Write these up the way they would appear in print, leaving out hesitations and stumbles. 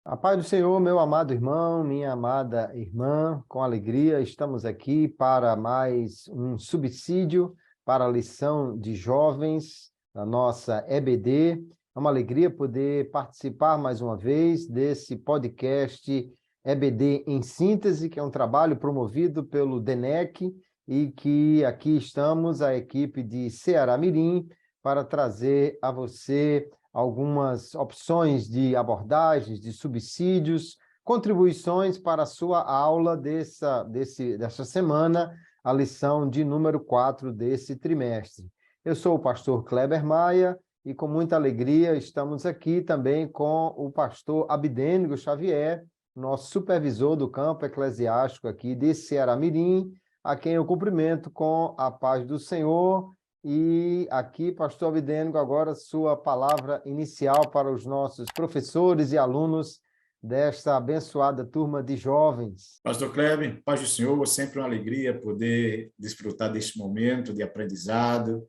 A paz do Senhor, meu amado irmão, minha amada irmã, com alegria estamos aqui para mais um subsídio para a lição de jovens da nossa EBD. É uma alegria poder participar mais uma vez desse podcast EBD em Síntese, que é um trabalho promovido pelo DENEC e que aqui estamos, a equipe de Ceará Mirim, para trazer a você algumas opções de abordagens, de subsídios, contribuições para a sua aula dessa semana, a lição de número 4 desse trimestre. Eu sou o pastor Kleber Maia e com muita alegria estamos aqui também com o pastor Abdênigo Xavier, nosso supervisor do campo eclesiástico aqui de Ceará Mirim, a quem eu cumprimento com a paz do Senhor. E aqui, pastor Abdênigo, agora sua palavra inicial para os nossos professores e alunos desta abençoada turma de jovens. Pastor Kleber, paz do Senhor, sempre uma alegria poder desfrutar deste momento de aprendizado,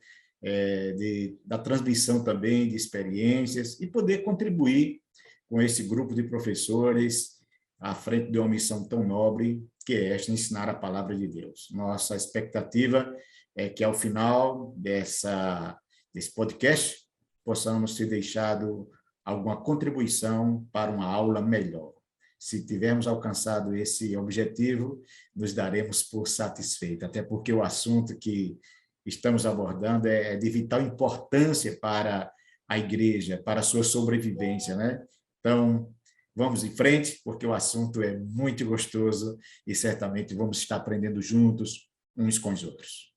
da transmissão também de experiências e poder contribuir com esse grupo de professores à frente de uma missão tão nobre que é esta, ensinar a palavra de Deus. Nossa expectativa é que ao final desse podcast possamos ter deixado alguma contribuição para uma aula melhor. Se tivermos alcançado esse objetivo, nos daremos por satisfeitos, até porque o assunto que estamos abordando é de vital importância para a igreja, para a sua sobrevivência, né? Então, vamos em frente, porque o assunto é muito gostoso e certamente vamos estar aprendendo juntos, uns com os outros.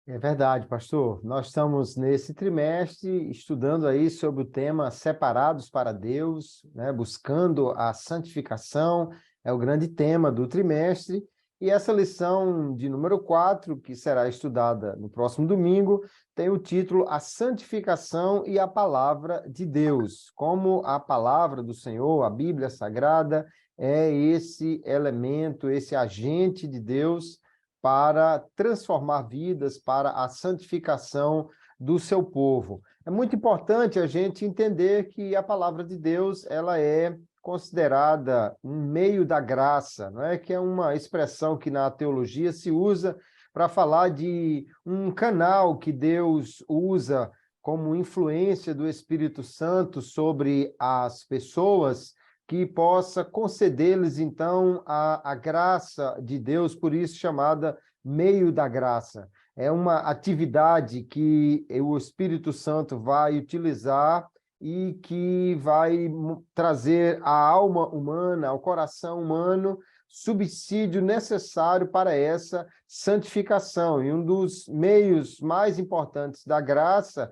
É verdade, pastor. Nós estamos nesse trimestre estudando aí sobre o tema Separados para Deus, né? Buscando a santificação, é o grande tema do trimestre. E essa lição de número 4, que será estudada no próximo domingo, tem o título A Santificação e a Palavra de Deus. Como a palavra do Senhor, a Bíblia Sagrada, é esse elemento, esse agente de Deus para transformar vidas, para a santificação do seu povo. É muito importante a gente entender que a palavra de Deus, ela é considerada um meio da graça, não é? Que é uma expressão que na teologia se usa para falar de um canal que Deus usa como influência do Espírito Santo sobre as pessoas, que possa conceder-lhes, então, a graça de Deus, por isso chamada meio da graça. É uma atividade que o Espírito Santo vai utilizar e que vai trazer à alma humana, ao coração humano, subsídio necessário para essa santificação. E um dos meios mais importantes da graça,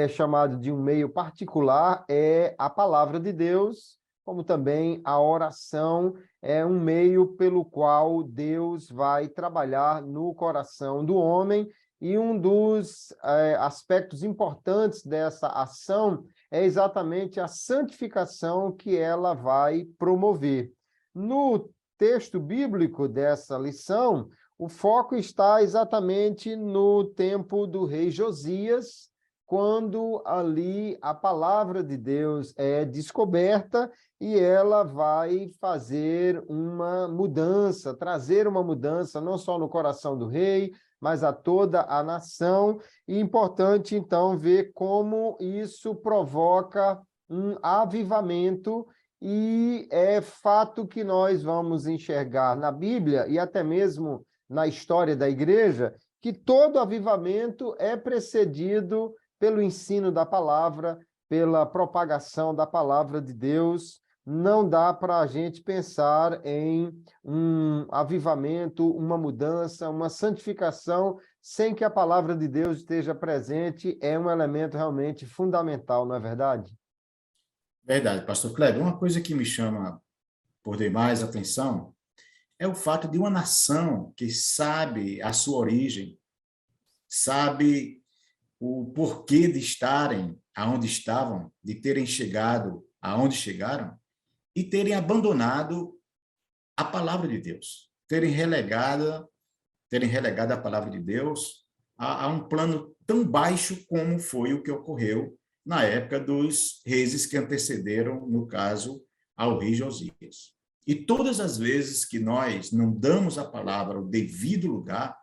chamado de um meio particular, é a palavra de Deus, como também a oração é um meio pelo qual Deus vai trabalhar no coração do homem, e um dos aspectos importantes dessa ação é exatamente a santificação que ela vai promover. No texto bíblico dessa lição, o foco está exatamente no tempo do rei Josias, quando ali a palavra de Deus é descoberta e ela vai fazer uma mudança, trazer uma mudança não só no coração do rei, mas a toda a nação. E é importante, então, ver como isso provoca um avivamento, e é fato que nós vamos enxergar na Bíblia e até mesmo na história da igreja, que todo avivamento é precedido pelo ensino da palavra, pela propagação da palavra de Deus. Não dá para a gente pensar em um avivamento, uma mudança, uma santificação, sem que a palavra de Deus esteja presente. É um elemento realmente fundamental, não é verdade? Verdade, pastor Kleber. Uma coisa que me chama por demais atenção é o fato de uma nação que sabe a sua origem, sabe o porquê de estarem aonde estavam, de terem chegado aonde chegaram, e terem abandonado a palavra de Deus, terem relegado a palavra de Deus a um plano tão baixo como foi o que ocorreu na época dos reis que antecederam, no caso, ao rei Josias. E todas as vezes que nós não damos à palavra o devido lugar,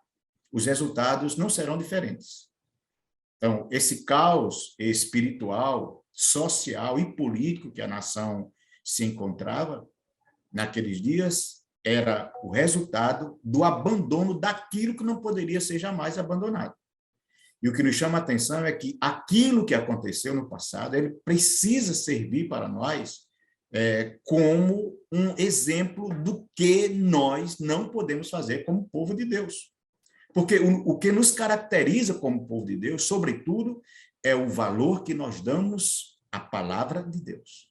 os resultados não serão diferentes. Então, esse caos espiritual, social e político que a nação se encontrava naqueles dias era o resultado do abandono daquilo que não poderia ser jamais abandonado. E o que nos chama a atenção é que aquilo que aconteceu no passado, ele precisa servir para nós como um exemplo do que nós não podemos fazer como povo de Deus. Porque o que nos caracteriza como povo de Deus, sobretudo, é o valor que nós damos à palavra de Deus.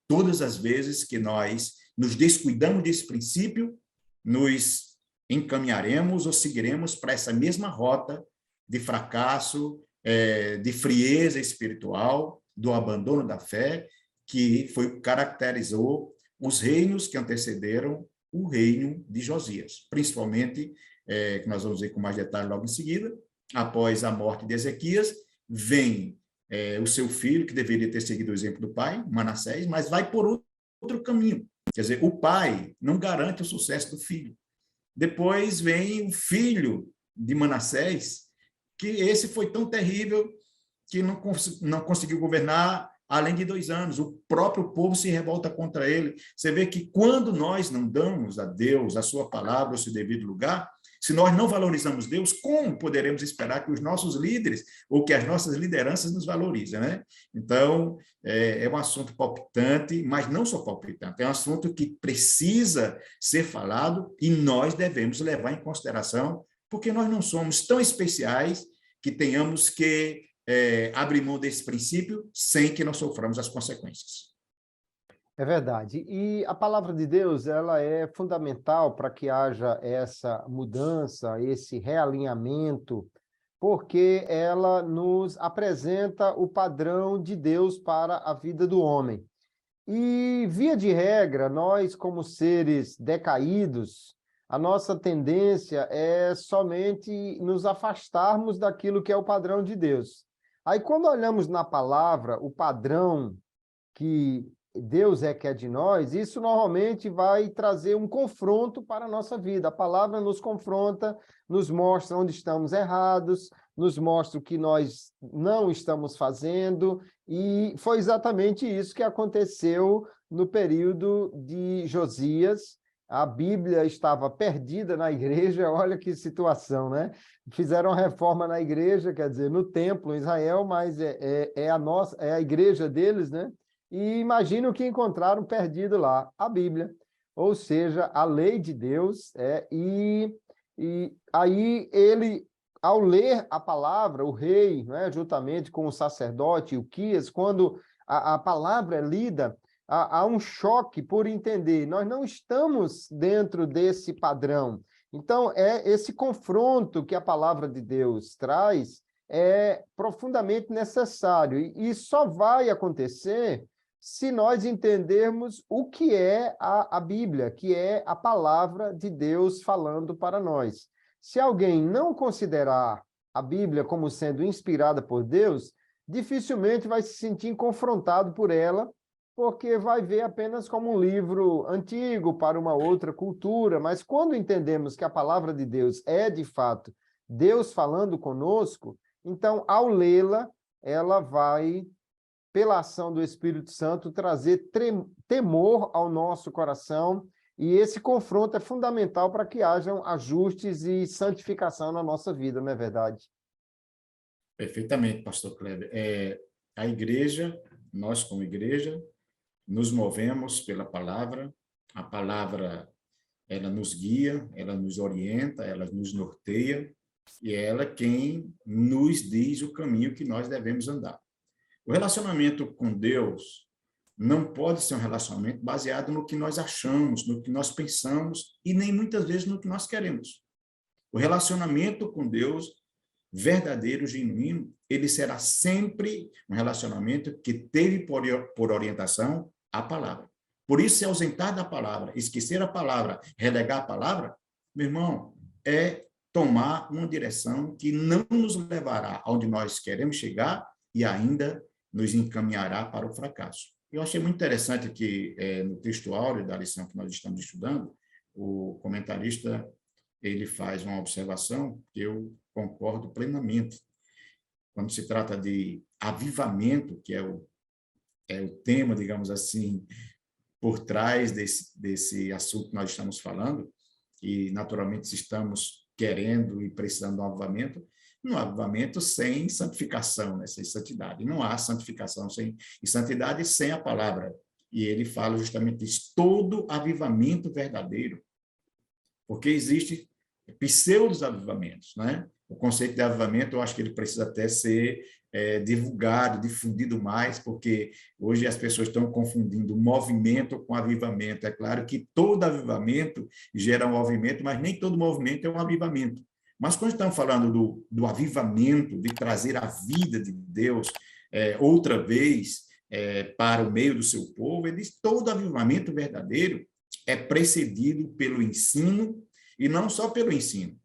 Todas as vezes que nós nos descuidamos desse princípio, nos encaminharemos ou seguiremos para essa mesma rota de fracasso, de frieza espiritual, do abandono da fé, que foi o que caracterizou os reinos que antecederam o reino de Josias, principalmente, que nós vamos ver com mais detalhe logo em seguida, após a morte de Ezequias, vem o seu filho, que deveria ter seguido o exemplo do pai, Manassés, mas vai por outro caminho. Quer dizer, o pai não garante o sucesso do filho. Depois vem o filho de Manassés, que esse foi tão terrível que não conseguiu governar além de 2 anos. O próprio povo se revolta contra ele. Você vê que quando nós não damos a Deus a sua palavra, o seu devido lugar, se nós não valorizamos Deus, como poderemos esperar que os nossos líderes ou que as nossas lideranças nos valorizem, né? Então, é um assunto palpitante, mas não só palpitante, é um assunto que precisa ser falado e nós devemos levar em consideração, porque nós não somos tão especiais que tenhamos que abrir mão desse princípio sem que nós soframos as consequências. É verdade. E a palavra de Deus, ela é fundamental para que haja essa mudança, esse realinhamento, porque ela nos apresenta o padrão de Deus para a vida do homem. E, via de regra, nós, como seres decaídos, a nossa tendência é somente nos afastarmos daquilo que é o padrão de Deus. Aí, quando olhamos na palavra o padrão que Deus quer de nós, isso normalmente vai trazer um confronto para a nossa vida. A palavra nos confronta, nos mostra onde estamos errados, nos mostra o que nós não estamos fazendo, e foi exatamente isso que aconteceu no período de Josias. A Bíblia estava perdida na igreja, olha que situação, né? Fizeram reforma na igreja, quer dizer, no templo em Israel, mas é a igreja deles, né? E imagina o que encontraram perdido lá, a Bíblia, ou seja, a lei de Deus, e aí ele, ao ler a palavra, o rei, né, juntamente com o sacerdote, Ilquias, quando a palavra é lida, há um choque por entender, nós não estamos dentro desse padrão. Então, esse confronto que a palavra de Deus traz é profundamente necessário, e só vai acontecer se nós entendermos o que é a Bíblia, que é a palavra de Deus falando para nós. Se alguém não considerar a Bíblia como sendo inspirada por Deus, dificilmente vai se sentir confrontado por ela, porque vai ver apenas como um livro antigo para uma outra cultura. Mas quando entendemos que a palavra de Deus é, de fato, Deus falando conosco, então, ao lê-la, ela vai, pela ação do Espírito Santo, trazer temor ao nosso coração, e esse confronto é fundamental para que hajam ajustes e santificação na nossa vida, não é verdade? Perfeitamente, pastor Kleber. A igreja, nós como igreja, nos movemos pela palavra, a palavra, ela nos guia, ela nos orienta, ela nos norteia, e é ela quem nos diz o caminho que nós devemos andar. O relacionamento com Deus não pode ser um relacionamento baseado no que nós achamos, no que nós pensamos, e nem muitas vezes no que nós queremos. O relacionamento com Deus, verdadeiro, genuíno, ele será sempre um relacionamento que teve por orientação a palavra. Por isso, se ausentar da palavra, esquecer a palavra, relegar a palavra, meu irmão, é tomar uma direção que não nos levará aonde nós queremos chegar e ainda nos encaminhará para o fracasso. Eu achei muito interessante que, no texto áureo da lição que nós estamos estudando, o comentarista ele faz uma observação que eu concordo plenamente. Quando se trata de avivamento, que é o tema, digamos assim, por trás desse assunto que nós estamos falando, e naturalmente estamos querendo e precisando de um avivamento, um avivamento sem santificação, né? Sem santidade. Não há santificação e santidade sem a palavra. E ele fala justamente isso, todo avivamento verdadeiro, porque existe pseudos avivamentos, né? O conceito de avivamento, eu acho que ele precisa até ser divulgado, difundido mais, porque hoje as pessoas estão confundindo movimento com avivamento. É claro que todo avivamento gera um movimento, mas nem todo movimento é um avivamento. Mas quando estamos falando do avivamento, de trazer a vida de Deus outra vez para o meio do seu povo, ele diz todo avivamento verdadeiro é precedido pelo ensino, e não só pelo ensino,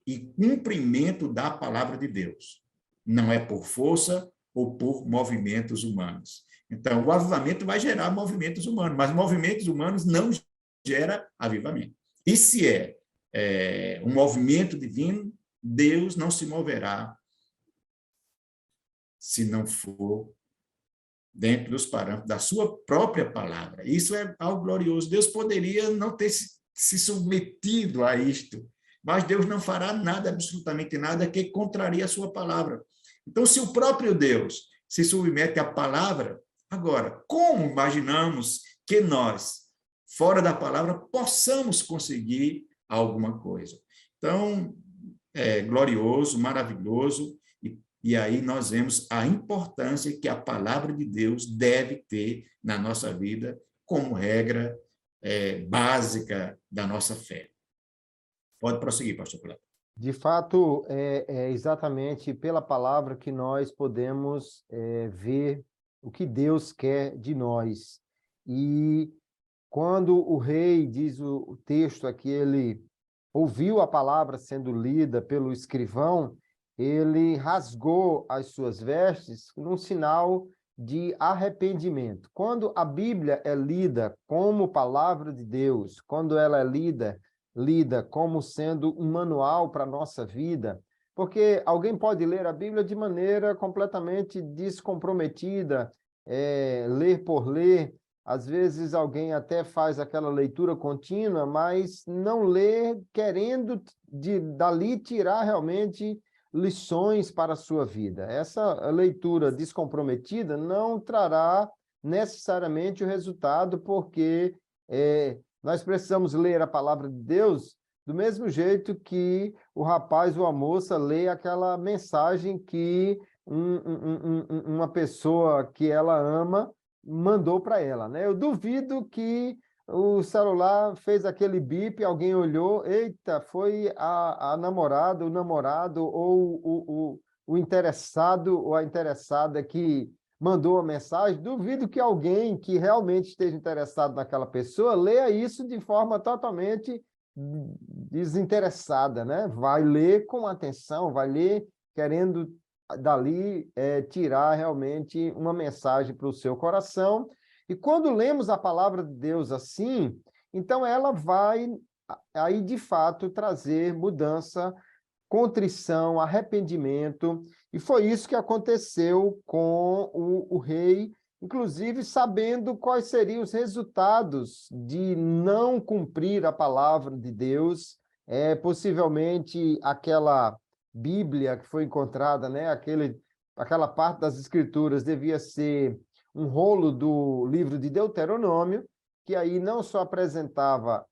e cumprimento da palavra de Deus. Não é por força ou por movimentos humanos. Então, o avivamento vai gerar movimentos humanos, mas movimentos humanos não gera avivamento. E se um movimento divino, Deus não se moverá se não for dentro dos parâmetros da sua própria palavra. Isso é algo glorioso. Deus poderia não ter se submetido a isto, mas Deus não fará nada, absolutamente nada, que contraria a sua palavra. Então, se o próprio Deus se submete à palavra, agora, como imaginamos que nós, fora da palavra, possamos conseguir alguma coisa? Então, é glorioso, maravilhoso, e aí nós vemos a importância que a palavra de Deus deve ter na nossa vida como regra básica da nossa fé. Pode prosseguir, pastor Cláudio. De fato, é exatamente pela palavra que nós podemos ver o que Deus quer de nós. E quando o rei, diz o texto aqui, ele ouviu a palavra sendo lida pelo escrivão, ele rasgou as suas vestes num sinal de arrependimento. Quando a Bíblia é lida como palavra de Deus, quando ela é lida como sendo um manual para a nossa vida, porque alguém pode ler a Bíblia de maneira completamente descomprometida, ler por ler. Às vezes alguém até faz aquela leitura contínua, mas não lê querendo dali tirar realmente lições para a sua vida. Essa leitura descomprometida não trará necessariamente o resultado, porque nós precisamos ler a palavra de Deus do mesmo jeito que o rapaz ou a moça lê aquela mensagem que uma pessoa que ela ama mandou para ela, né? Eu duvido que o celular fez aquele bip, alguém olhou, eita, foi a namorada, o namorado, ou o interessado ou a interessada que mandou a mensagem. Duvido que alguém que realmente esteja interessado naquela pessoa leia isso de forma totalmente desinteressada, né? Vai ler com atenção, vai ler querendo dali tirar realmente uma mensagem para o seu coração. E quando lemos a palavra de Deus assim, então ela vai aí de fato trazer mudança, contrição, arrependimento, e foi isso que aconteceu com o rei, inclusive sabendo quais seriam os resultados de não cumprir a palavra de Deus. Possivelmente aquela Bíblia que foi encontrada, né, aquela parte das Escrituras devia ser um rolo do livro de Deuteronômio, que aí não só apresentava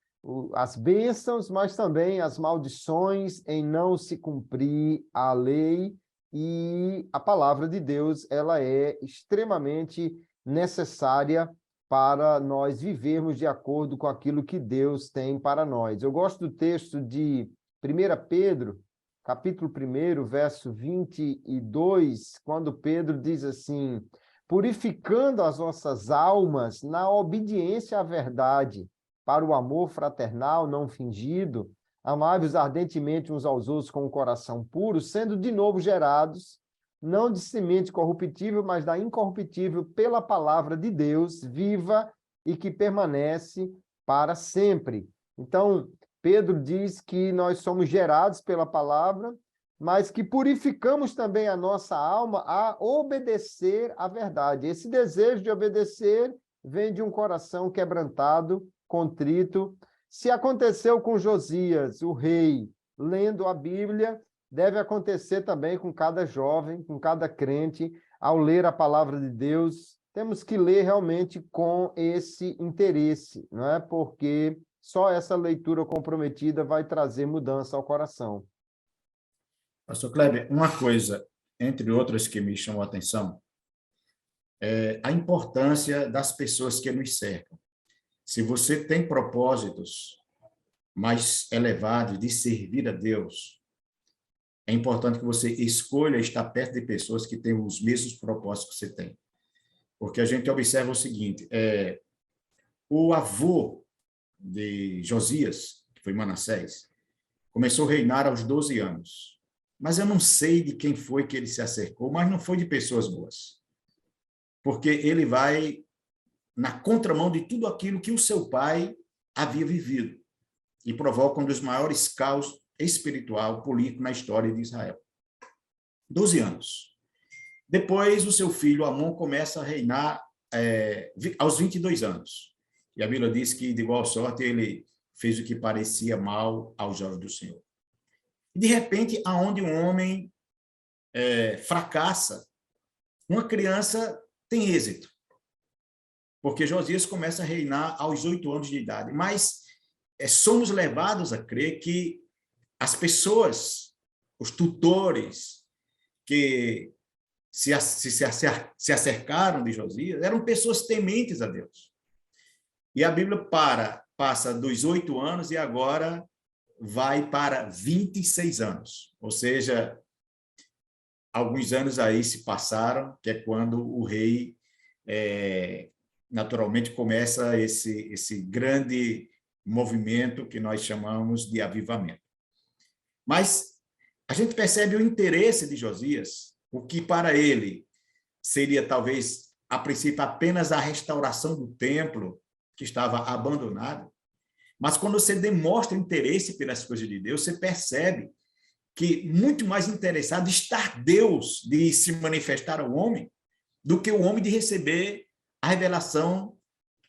as bênçãos, mas também as maldições em não se cumprir a lei, e a palavra de Deus ela é extremamente necessária para nós vivermos de acordo com aquilo que Deus tem para nós. Eu gosto do texto de 1 Pedro, capítulo 1, verso 22, quando Pedro diz assim: purificando as nossas almas na obediência à verdade, para o amor fraternal não fingido, amai-vos ardentemente uns aos outros com o coração puro, sendo de novo gerados não de semente corruptível, mas da incorruptível pela palavra de Deus, viva e que permanece para sempre. Então, Pedro diz que nós somos gerados pela palavra, mas que purificamos também a nossa alma a obedecer à verdade. Esse desejo de obedecer vem de um coração quebrantado, contrito. Se aconteceu com Josias, o rei, lendo a Bíblia, deve acontecer também com cada jovem, com cada crente, ao ler a palavra de Deus. Temos que ler realmente com esse interesse, não é? Porque só essa leitura comprometida vai trazer mudança ao coração. Pastor Kleber, uma coisa, entre outras que me chamou a atenção, é a importância das pessoas que nos cercam. Se você tem propósitos mais elevados de servir a Deus, é importante que você escolha estar perto de pessoas que têm os mesmos propósitos que você tem. Porque a gente observa o seguinte, o avô de Josias, que foi Manassés, começou a reinar aos 12 anos. Mas eu não sei de quem foi que ele se acercou, mas não foi de pessoas boas. Porque ele vai na contramão de tudo aquilo que o seu pai havia vivido e provoca um dos maiores caos espiritual, político na história de Israel. 12 anos. Depois, o seu filho Amon começa a reinar aos 22 anos. E a Bíblia diz que, de igual sorte, ele fez o que parecia mal aos olhos do Senhor. De repente, aonde um homem fracassa, uma criança tem êxito. Porque Josias começa a reinar aos 8 anos de idade. Mas somos levados a crer que as pessoas, os tutores que se acercaram de Josias, eram pessoas tementes a Deus. E a Bíblia passa dos 8 anos e agora vai para 26 anos. Ou seja, alguns anos aí se passaram, que é quando o rei naturalmente começa esse grande movimento que nós chamamos de avivamento. Mas a gente percebe o interesse de Josias, o que para ele seria talvez, a princípio, apenas a restauração do templo, que estava abandonado. Mas quando você demonstra interesse pelas coisas de Deus, você percebe que muito mais interessado está Deus de se manifestar ao homem do que o homem de receber a revelação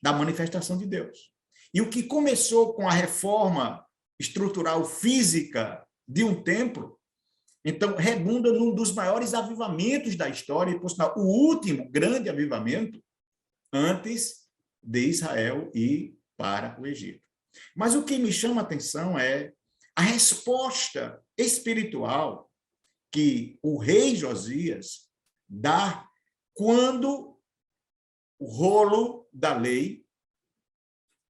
da manifestação de Deus. E o que começou com a reforma estrutural física de um templo, então redunda num dos maiores avivamentos da história, e, por sinal, o último grande avivamento antes de Israel ir para o Egito. Mas o que me chama a atenção é a resposta espiritual que o rei Josias dá quando o rolo da lei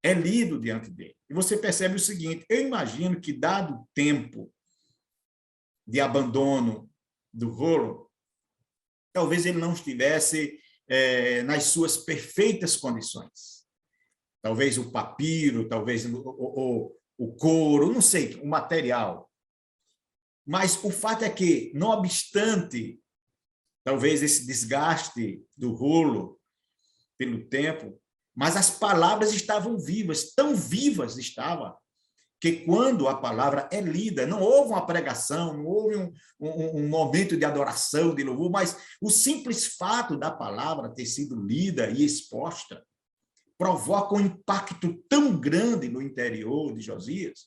é lido diante dele. E você percebe o seguinte, eu imagino que, dado o tempo de abandono do rolo, talvez ele não estivesse nas suas perfeitas condições. Talvez o papiro, talvez o couro, não sei, o material. Mas o fato é que, não obstante, talvez esse desgaste do rolo pelo tempo, mas as palavras estavam vivas, tão vivas estavam, que quando a palavra é lida, não houve uma pregação, não houve um momento de adoração, de louvor, mas o simples fato da palavra ter sido lida e exposta provoca um impacto tão grande no interior de Josias,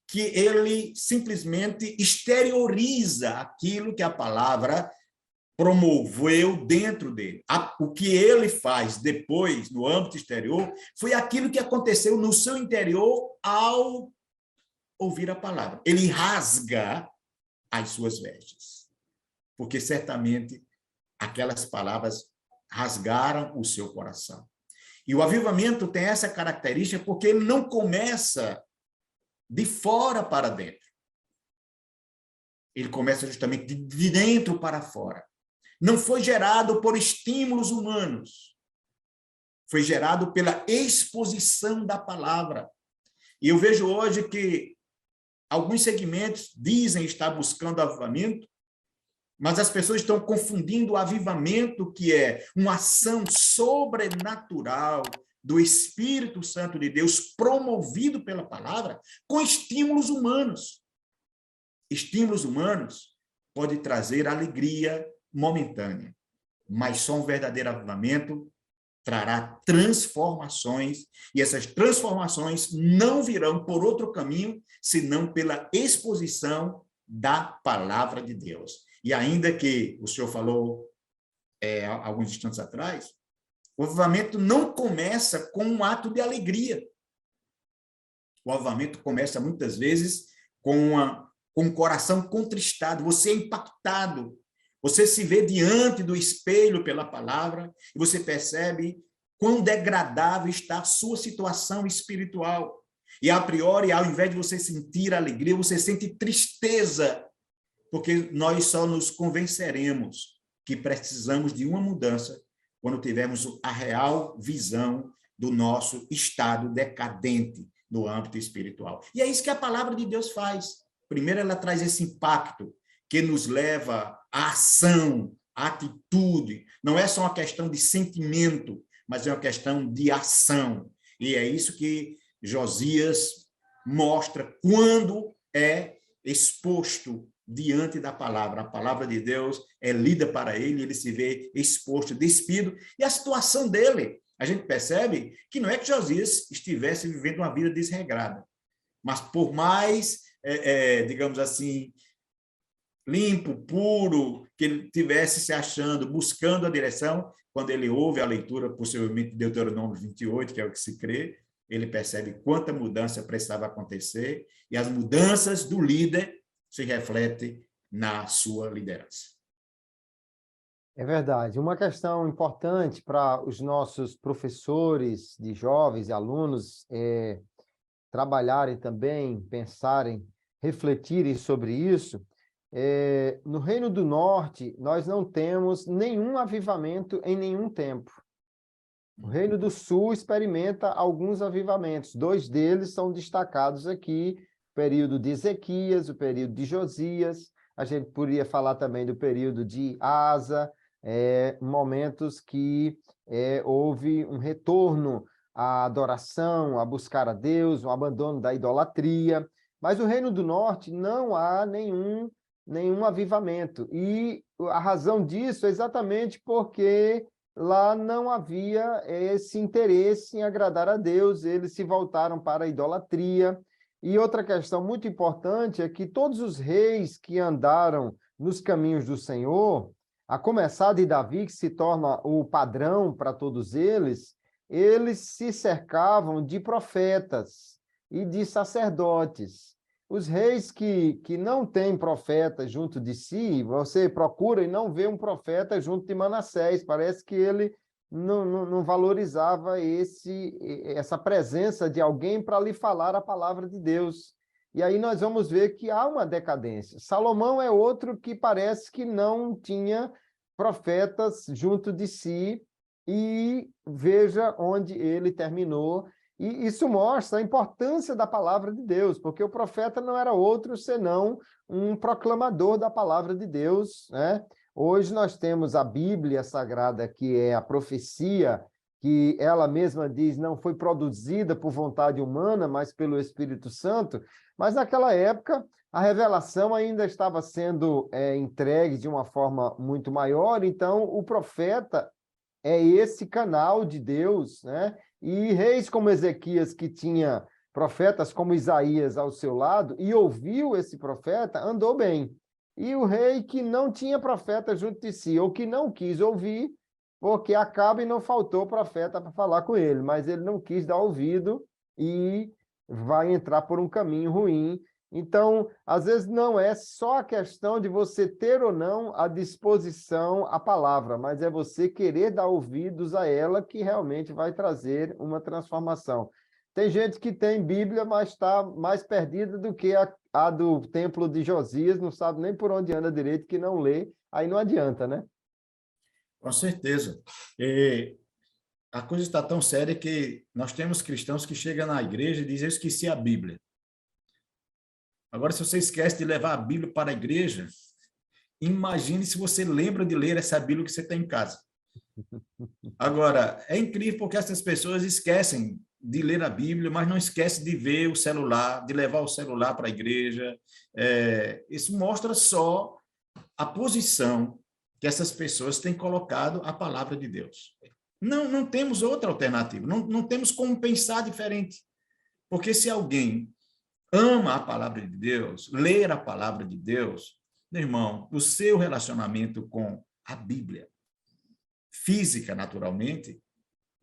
que ele simplesmente exterioriza aquilo que a palavra promoveu dentro dele. O que ele faz depois, no âmbito exterior, foi aquilo que aconteceu no seu interior ao ouvir a palavra. Ele rasga as suas vestes, porque certamente aquelas palavras rasgaram o seu coração. E o avivamento tem essa característica porque ele não começa de fora para dentro. Ele começa justamente de dentro para fora. Não foi gerado por estímulos humanos. Foi gerado pela exposição da palavra. E eu vejo hoje que alguns segmentos dizem estar buscando avivamento, Mas as pessoas estão confundindo o avivamento, que é uma ação sobrenatural do Espírito Santo de Deus, promovido pela palavra, com estímulos humanos. Estímulos humanos podem trazer alegria momentânea, mas só um verdadeiro avivamento trará transformações, e essas transformações não virão por outro caminho, senão pela exposição da palavra de Deus. E ainda que o senhor falou alguns instantes atrás, o avivamento não começa com um ato de alegria. O avivamento começa, muitas vezes, com um coração contristado, você é impactado, você se vê diante do espelho pela palavra e você percebe quão degradável está a sua situação espiritual. E, a priori, ao invés de você sentir alegria, você sente tristeza, porque nós só nos convenceremos que precisamos de uma mudança quando tivermos a real visão do nosso estado decadente no âmbito espiritual. E é isso que a palavra de Deus faz. Primeiro, ela traz esse impacto que nos leva à ação, à atitude. Não é só uma questão de sentimento, mas é uma questão de ação. E é isso que Josias mostra quando é exposto diante da palavra. A palavra de Deus é lida para ele, ele se vê exposto, despido. E a situação dele, a gente percebe que não é que Josias estivesse vivendo uma vida desregrada, mas por mais, digamos assim, limpo, puro, que ele tivesse se achando, buscando a direção, quando ele ouve a leitura, possivelmente, de Deuteronômio 28, que é o que se crê, ele percebe quanta mudança precisava acontecer, e as mudanças do líder se refletem na sua liderança. É verdade. Uma questão importante para os nossos professores de jovens e alunos trabalharem também, pensarem, refletirem sobre isso. No Reino do Norte, nós não temos nenhum avivamento em nenhum tempo. O Reino do Sul experimenta alguns avivamentos. 2 deles são destacados aqui, o período de Ezequias, o período de Josias. A gente poderia falar também do período de Asa, momentos que houve um retorno à adoração, a buscar a Deus, um abandono da idolatria. Mas o Reino do Norte não há nenhum avivamento. E a razão disso é exatamente porque lá não havia esse interesse em agradar a Deus, eles se voltaram para a idolatria. E outra questão muito importante é que todos os reis que andaram nos caminhos do Senhor, a começar de Davi, que se torna o padrão para todos eles se cercavam de profetas e de sacerdotes. Os reis que não têm profeta junto de si, você procura e não vê um profeta junto de Manassés. Parece que ele não valorizava essa presença de alguém para lhe falar a palavra de Deus. E aí nós vamos ver que há uma decadência. Salomão é outro que parece que não tinha profetas junto de si, e veja onde ele terminou. E isso mostra a importância da palavra de Deus, porque o profeta não era outro senão um proclamador da palavra de Deus, né? Hoje nós temos a Bíblia Sagrada, que é a profecia, que ela mesma diz não foi produzida por vontade humana, mas pelo Espírito Santo. Mas naquela época a revelação ainda estava sendo entregue de uma forma muito maior, então o profeta é esse canal de Deus, né? E reis como Ezequias, que tinha profetas como Isaías ao seu lado, e ouviu esse profeta, andou bem. E o rei que não tinha profeta junto de si, ou que não quis ouvir, porque acaba e não faltou profeta para falar com ele, mas ele não quis dar ouvido e vai entrar por um caminho ruim. Então, às vezes não é só a questão de você ter ou não a disposição à palavra, mas é você querer dar ouvidos a ela que realmente vai trazer uma transformação. Tem gente que tem Bíblia, mas está mais perdida do que a do templo de Josias, não sabe nem por onde anda direito, que não lê, aí não adianta, né? Com certeza. A coisa está tão séria que nós temos cristãos que chegam na igreja e dizem, eu esqueci a Bíblia. Agora, se você esquece de levar a Bíblia para a igreja, Imagine se você lembra de ler essa Bíblia que você tem em casa. Agora, é incrível porque essas pessoas esquecem de ler a Bíblia, mas não esquecem de ver o celular, de levar o celular para a igreja. Isso mostra só a posição que essas pessoas têm colocado a palavra de Deus. Não temos outra alternativa, não temos como pensar diferente. Porque se alguém ama a palavra de Deus, ler a palavra de Deus, meu irmão, o seu relacionamento com a Bíblia, física, naturalmente,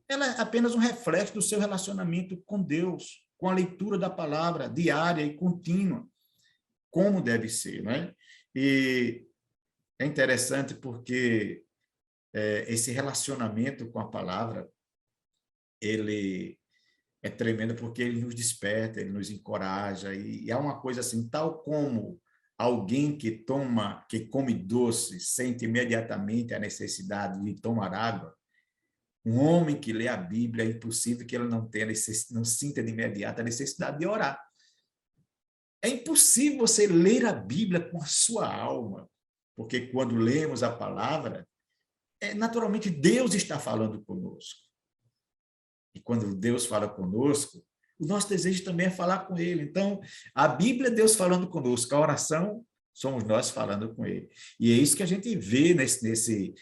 ela é apenas um reflexo do seu relacionamento com Deus, com a leitura da palavra diária e contínua, como deve ser, né? E é interessante porque esse relacionamento com a palavra, ele é tremendo porque ele nos desperta, ele nos encoraja, e há uma coisa assim, tal como alguém que come doce, sente imediatamente a necessidade de tomar água, um homem que lê a Bíblia, é impossível que ele não sinta de imediato a necessidade de orar. É impossível você ler a Bíblia com a sua alma, porque quando lemos a palavra, naturalmente Deus está falando conosco. E quando Deus fala conosco, o nosso desejo também é falar com Ele. Então, a Bíblia é Deus falando conosco, a oração somos nós falando com Ele. E é isso que a gente vê nesse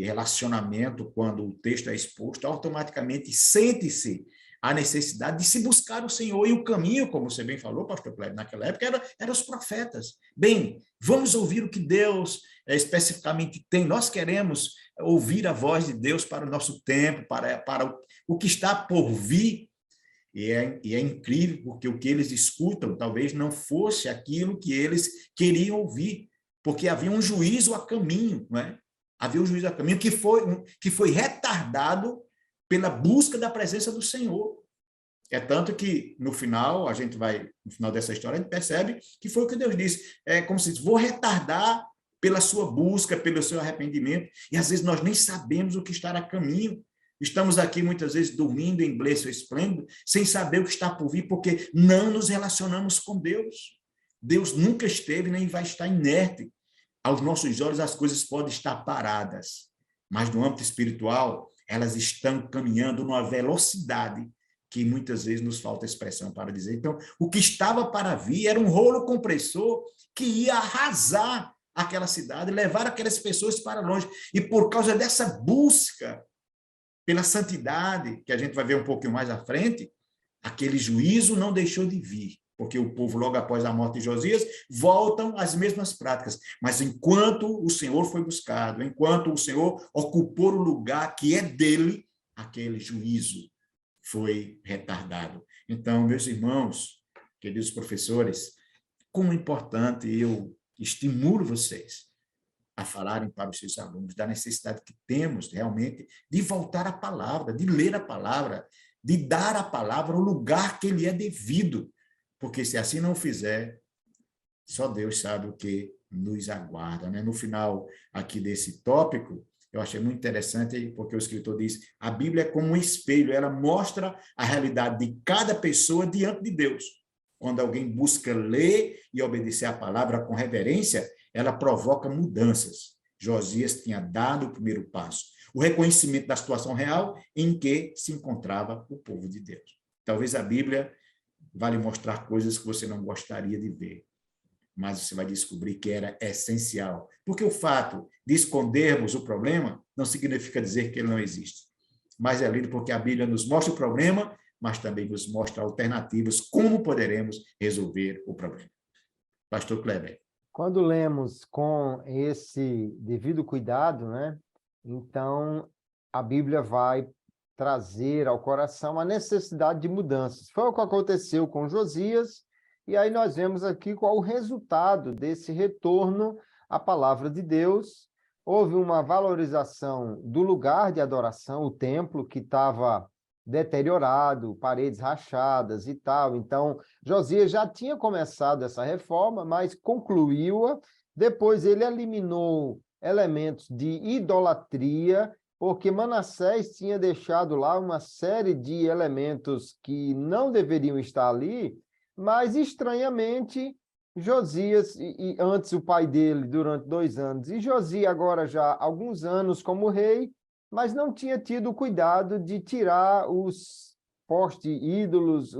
relacionamento, quando o texto é exposto, automaticamente sente-se a necessidade de se buscar o Senhor. E o caminho, como você bem falou, pastor Cléber, naquela época, era os profetas. Bem, vamos ouvir o que Deus especificamente tem. Nós queremos ouvir a voz de Deus para o nosso tempo, para o que está por vir. E é incrível, porque o que eles escutam talvez não fosse aquilo que eles queriam ouvir, porque havia um juízo a caminho, não é? Havia um juízo a caminho que foi retardado pela busca da presença do Senhor. É tanto que, no final dessa história, a gente percebe que foi o que Deus disse. É como se diz, vou retardar pela sua busca, pelo seu arrependimento, e às vezes nós nem sabemos o que está a caminho. Estamos aqui muitas vezes dormindo em berço esplêndido, sem saber o que está por vir, porque não nos relacionamos com Deus. Deus nunca esteve nem vai estar inerte. Aos nossos olhos as coisas podem estar paradas, mas no âmbito espiritual elas estão caminhando numa velocidade que muitas vezes nos falta expressão para dizer. Então, o que estava para vir era um rolo compressor que ia arrasar aquela cidade, levar aquelas pessoas para longe. E por causa dessa busca pela santidade, que a gente vai ver um pouquinho mais à frente, aquele juízo não deixou de vir, porque o povo, logo após a morte de Josias, voltam às mesmas práticas. Mas enquanto o Senhor foi buscado, enquanto o Senhor ocupou o lugar que é dele, aquele juízo foi retardado. Então, meus irmãos, queridos professores, como é importante, eu estimulo vocês a falarem para os seus alunos da necessidade que temos realmente de voltar à palavra, de ler a palavra, de dar à palavra o lugar que lhe é devido, porque se assim não fizer, só Deus sabe o que nos aguarda, né? No final aqui desse tópico, eu achei muito interessante, porque o escritor diz, a Bíblia é como um espelho, ela mostra a realidade de cada pessoa diante de Deus. Quando alguém busca ler e obedecer a palavra com reverência, ela provoca mudanças. Josias tinha dado o primeiro passo, o reconhecimento da situação real em que se encontrava o povo de Deus. Talvez a Bíblia vá lhe mostrar coisas que você não gostaria de ver, mas você vai descobrir que era essencial. Porque o fato de escondermos o problema não significa dizer que ele não existe. Mas é lindo porque a Bíblia nos mostra o problema, mas também nos mostra alternativas, como poderemos resolver o problema. Pastor Kleber. Quando lemos com esse devido cuidado, né, então a Bíblia vai trazer ao coração a necessidade de mudanças. Foi o que aconteceu com Josias, e aí nós vemos aqui qual o resultado desse retorno à palavra de Deus. Houve uma valorização do lugar de adoração, o templo que estava deteriorado, paredes rachadas e tal. Então, Josias já tinha começado essa reforma, mas concluiu-a. Depois ele eliminou elementos de idolatria, porque Manassés tinha deixado lá uma série de elementos que não deveriam estar ali, mas, estranhamente, Josias, e antes o pai dele, durante 2 anos, e Josias agora já há alguns anos como rei, mas não tinha tido o cuidado de tirar os postes ídolos,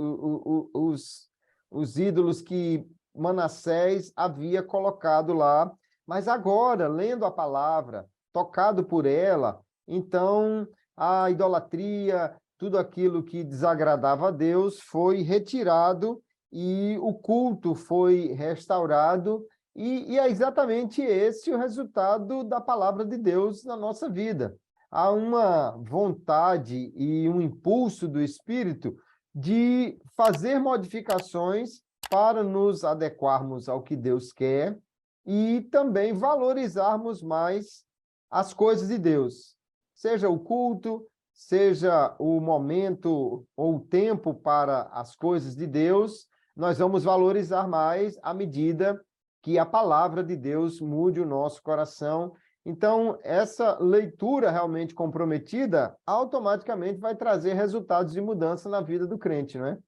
os ídolos que Manassés havia colocado lá. Mas agora, lendo a palavra, tocado por ela, então a idolatria, tudo aquilo que desagradava a Deus foi retirado e o culto foi restaurado, e é exatamente esse o resultado da palavra de Deus na nossa vida. Há uma vontade e um impulso do Espírito de fazer modificações para nos adequarmos ao que Deus quer e também valorizarmos mais as coisas de Deus, seja o culto, seja o momento ou o tempo para as coisas de Deus. Nós vamos valorizar mais à medida que a palavra de Deus mude o nosso coração. Então, essa leitura realmente comprometida automaticamente vai trazer resultados de mudança na vida do crente, não é?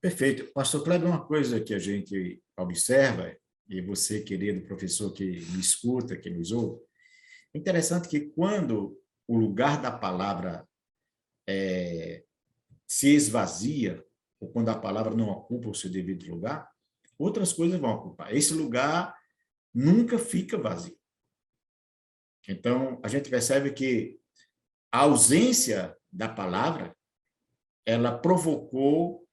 Perfeito. Pastor Kleber, uma coisa que a gente observa, e você, querido professor que me escuta, que nos ouve, é interessante que quando o lugar da palavra se esvazia, ou quando a palavra não ocupa o seu devido lugar, outras coisas vão ocupar. Esse lugar nunca fica vazio. Então, a gente percebe que a ausência da palavra, ela provocou,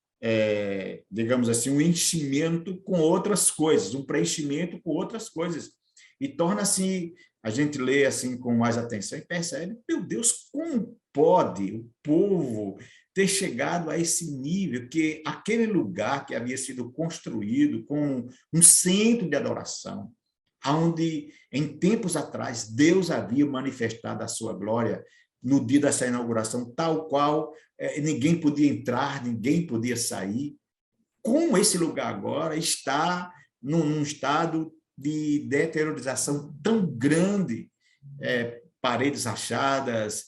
digamos assim, um enchimento com outras coisas, um preenchimento com outras coisas. E torna-se, a gente lê assim com mais atenção e percebe, meu Deus, como pode o povo ter chegado a esse nível que aquele lugar que havia sido construído como um centro de adoração, onde em tempos atrás Deus havia manifestado a sua glória no dia dessa inauguração, tal qual ninguém podia entrar, ninguém podia sair. Como esse lugar agora está num estado de deteriorização tão grande, paredes rachadas,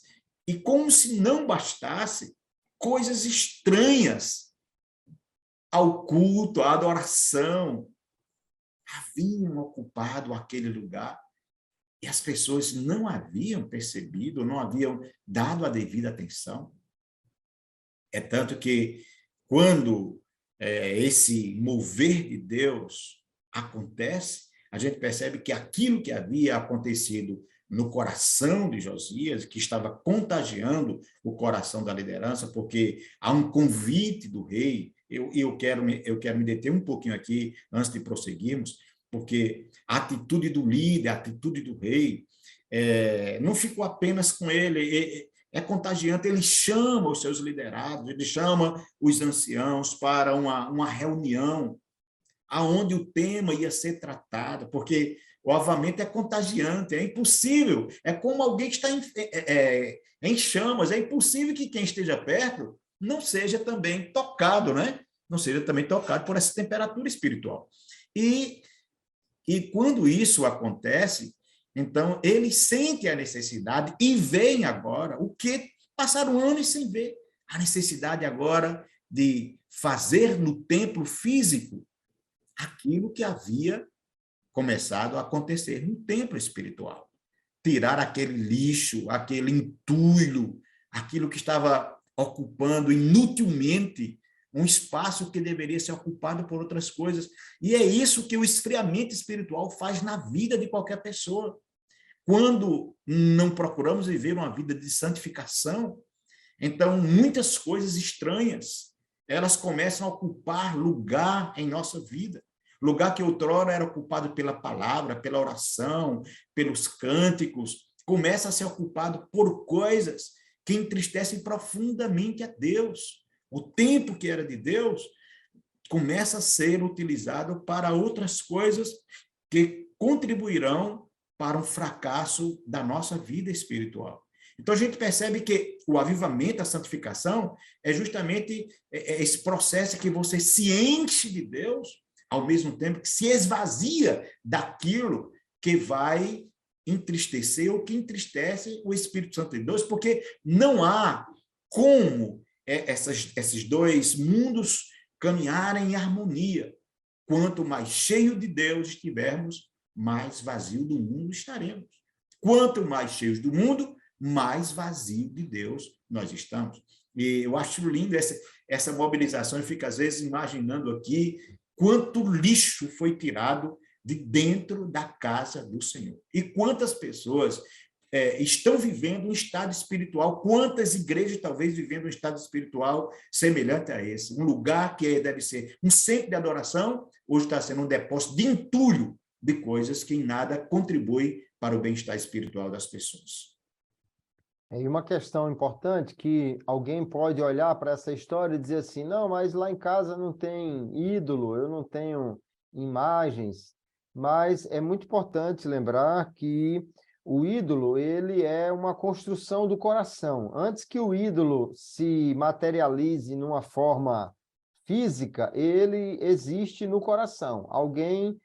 e como se não bastasse, coisas estranhas ao culto, à adoração, haviam ocupado aquele lugar e as pessoas não haviam percebido, não haviam dado a devida atenção. É tanto que, quando esse mover de Deus acontece, a gente percebe que aquilo que havia acontecido no coração de Josias, que estava contagiando o coração da liderança, porque há um convite do rei. Eu quero me deter um pouquinho aqui, antes de prosseguirmos, porque a atitude do líder, a atitude do rei, não ficou apenas com ele, é contagiante. Ele chama os seus liderados, ele chama os anciãos para uma reunião aonde o tema ia ser tratado, porque o avamento é contagiante, é impossível, é como alguém que está em chamas, é impossível que quem esteja perto não seja também tocado, né? Não seja também tocado por essa temperatura espiritual. E quando isso acontece, então ele sente a necessidade e vem agora o que passaram anos sem ver, a necessidade agora de fazer no templo físico aquilo que havia começado a acontecer no templo espiritual. Tirar aquele lixo, aquele entulho, aquilo que estava ocupando inutilmente um espaço que deveria ser ocupado por outras coisas. E é isso que o esfriamento espiritual faz na vida de qualquer pessoa. Quando não procuramos viver uma vida de santificação, então muitas coisas estranhas, elas começam a ocupar lugar em nossa vida. Lugar que outrora era ocupado pela palavra, pela oração, pelos cânticos, começa a ser ocupado por coisas que entristecem profundamente a Deus. O tempo que era de Deus começa a ser utilizado para outras coisas que contribuirão para um fracasso da nossa vida espiritual. Então, a gente percebe que o avivamento, a santificação, é justamente esse processo que você se enche de Deus, ao mesmo tempo que se esvazia daquilo que vai entristecer ou que entristece o Espírito Santo de Deus, porque não há como esses dois mundos caminharem em harmonia. quanto mais cheio de Deus estivermos, mais vazio do mundo estaremos. Quanto mais cheios do mundo, mais vazio de Deus nós estamos. E eu acho lindo essa mobilização. Eu fico, às vezes, imaginando aqui quanto lixo foi tirado de dentro da casa do Senhor. E quantas pessoas estão vivendo um estado espiritual, quantas igrejas talvez vivendo um estado espiritual semelhante a esse. Um lugar que deve ser um centro de adoração, hoje está sendo um depósito de entulho de coisas que em nada contribuem para o bem-estar espiritual das pessoas. E uma questão importante que alguém pode olhar para essa história e dizer assim, não, mas lá em casa não tem ídolo, eu não tenho imagens, mas é muito importante lembrar que o ídolo, ele é uma construção do coração. Antes que o ídolo se materialize numa forma física, ele existe no coração. Alguém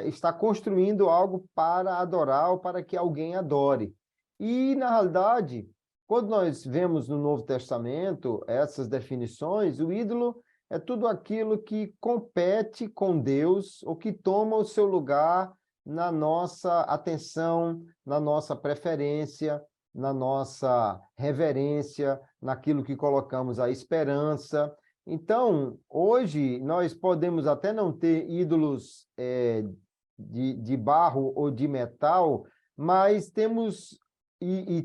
está construindo algo para adorar ou para que alguém adore. E, na realidade, quando nós vemos no Novo Testamento essas definições, o ídolo é tudo aquilo que compete com Deus ou que toma o seu lugar na nossa atenção, na nossa preferência, na nossa reverência, naquilo que colocamos a esperança. Então, hoje, nós podemos até não ter ídolos de barro ou de metal, mas temos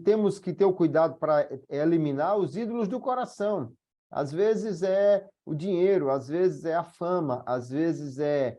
temos que ter o cuidado para eliminar os ídolos do coração. Às vezes é o dinheiro, às vezes é a fama, às vezes é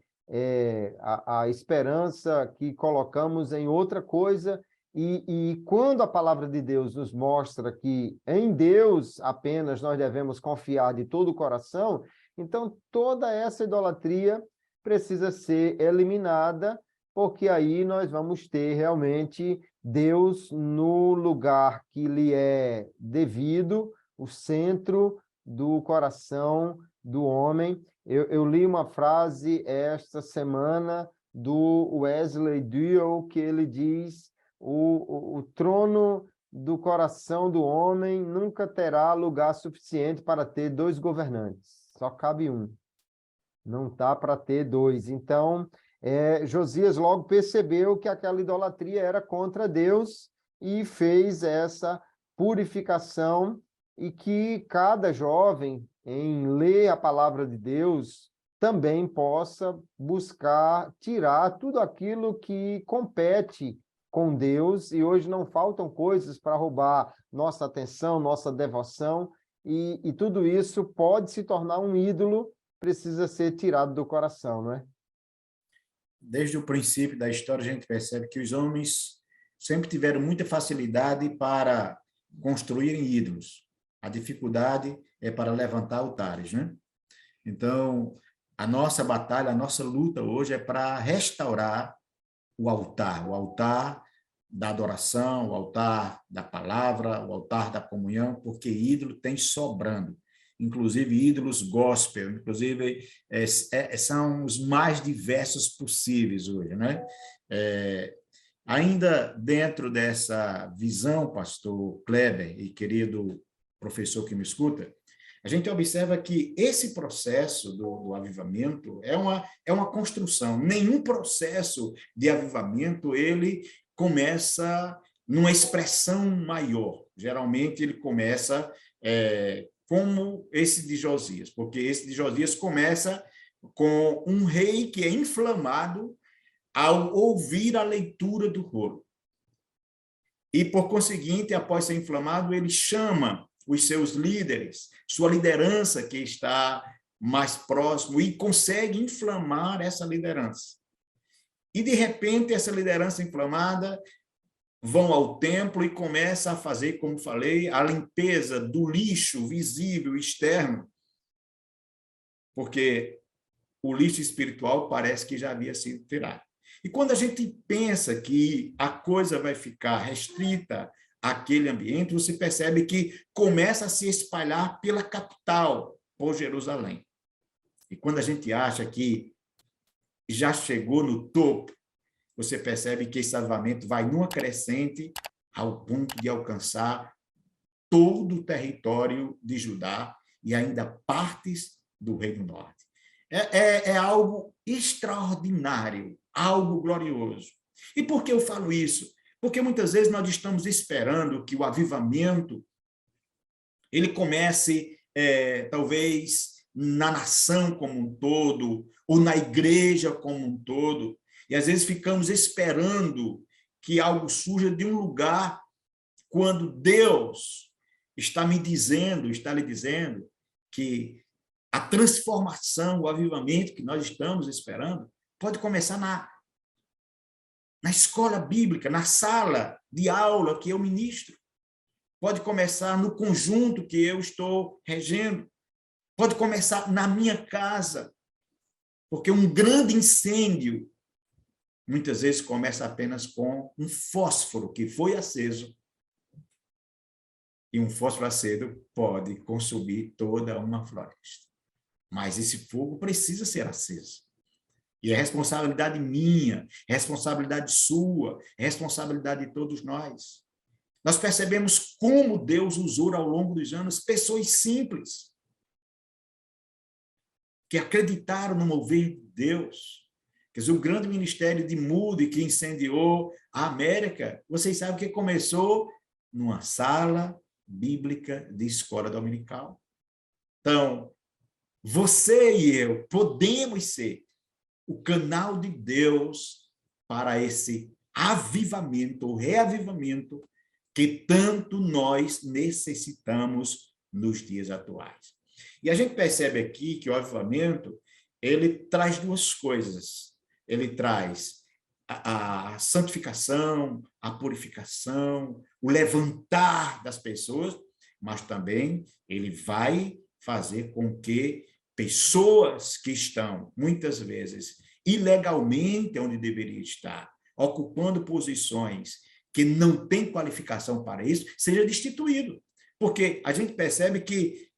a esperança que colocamos em outra coisa. E quando a palavra de Deus nos mostra que em Deus apenas nós devemos confiar de todo o coração, então toda essa idolatria precisa ser eliminada, porque aí nós vamos ter realmente Deus no lugar que lhe é devido, o centro do coração do homem. Eu li uma frase esta semana do Wesley Duell, que ele diz: o trono do coração do homem nunca terá lugar suficiente para ter dois governantes, só cabe um, não dá para ter dois. Então, Josias logo percebeu que aquela idolatria era contra Deus e fez essa purificação, e que cada jovem, em ler a palavra de Deus, também possa buscar tirar tudo aquilo que compete com Deus, e hoje não faltam coisas para roubar nossa atenção, nossa devoção, e tudo isso pode se tornar um ídolo, precisa ser tirado do coração, não é? Desde o princípio da história, a gente percebe que os homens sempre tiveram muita facilidade para construírem ídolos. A dificuldade é para levantar altares, né? Então, a nossa batalha, a nossa luta hoje é para restaurar o altar da adoração, o altar da palavra, o altar da comunhão, porque ídolo tem sobrando. Inclusive ídolos gospel, inclusive são os mais diversos possíveis hoje, né? Ainda dentro dessa visão, pastor Kleber e querido professor que me escuta, a gente observa que esse processo do avivamento é uma construção. Nenhum processo de avivamento ele começa numa expressão maior. Geralmente ele começa como esse de Josias, porque esse de Josias começa com um rei que é inflamado ao ouvir a leitura do rolo. E, por conseguinte, após ser inflamado, ele chama os seus líderes, sua liderança que está mais próximo, e consegue inflamar essa liderança. E, de repente, essa liderança inflamada vão ao templo e começa a fazer, como falei, a limpeza do lixo visível externo, porque o lixo espiritual parece que já havia sido tirado. E quando a gente pensa que a coisa vai ficar restrita àquele ambiente, você percebe que começa a se espalhar pela capital, por Jerusalém. E quando a gente acha que já chegou no topo, você percebe que esse avivamento vai numa crescente ao ponto de alcançar todo o território de Judá e ainda partes do Reino Norte. É algo extraordinário, algo glorioso. E por que eu falo isso? Porque muitas vezes nós estamos esperando que o avivamento ele comece, talvez, na nação como um todo, ou na igreja como um todo, e às vezes ficamos esperando que algo surja de um lugar, quando Deus está me dizendo, está lhe dizendo, que a transformação, o avivamento que nós estamos esperando, pode começar na escola bíblica, na sala de aula que eu ministro. Pode começar no conjunto que eu estou regendo. Pode começar na minha casa. Porque um grande incêndio, muitas vezes, começa apenas com um fósforo que foi aceso. E um fósforo aceso pode consumir toda uma floresta. Mas esse fogo precisa ser aceso. E é responsabilidade minha, responsabilidade sua, responsabilidade de todos nós. Nós percebemos como Deus usou ao longo dos anos pessoas simples que acreditaram no mover de Deus. Quer dizer, o grande ministério de Moody que incendiou a América, vocês sabem que começou numa sala bíblica de escola dominical. Então, você e eu podemos ser o canal de Deus para esse avivamento, ou reavivamento, que tanto nós necessitamos nos dias atuais. E a gente percebe aqui que o avivamento, ele traz duas coisas. Ele traz a santificação, a purificação, o levantar das pessoas, mas também ele vai fazer com que pessoas que estão, muitas vezes, ilegalmente onde deveria estar, ocupando posições que não têm qualificação para isso, seja destituído. Porque a gente percebe que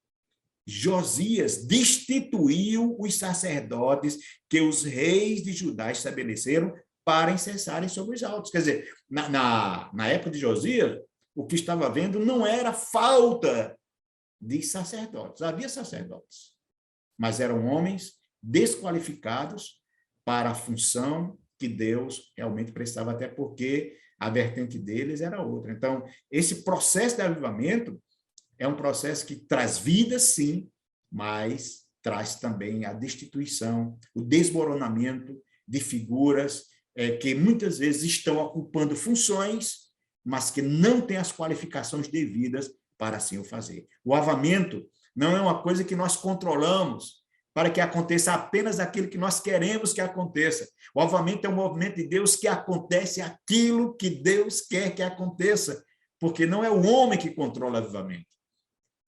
Josias destituiu os sacerdotes que os reis de Judá estabeleceram para incensarem sobre os altos. Quer dizer, na época de Josias, o que estava havendo não era falta de sacerdotes. Havia sacerdotes, mas eram homens desqualificados para a função que Deus realmente precisava, até porque a vertente deles era outra. Então, esse processo de avivamento é um processo que traz vida, sim, mas traz também a destituição, o desmoronamento de figuras que muitas vezes estão ocupando funções, mas que não têm as qualificações devidas para assim o fazer. O avivamento não é uma coisa que nós controlamos para que aconteça apenas aquilo que nós queremos que aconteça. O avivamento é um movimento de Deus que acontece aquilo que Deus quer que aconteça, porque não é o homem que controla o avivamento.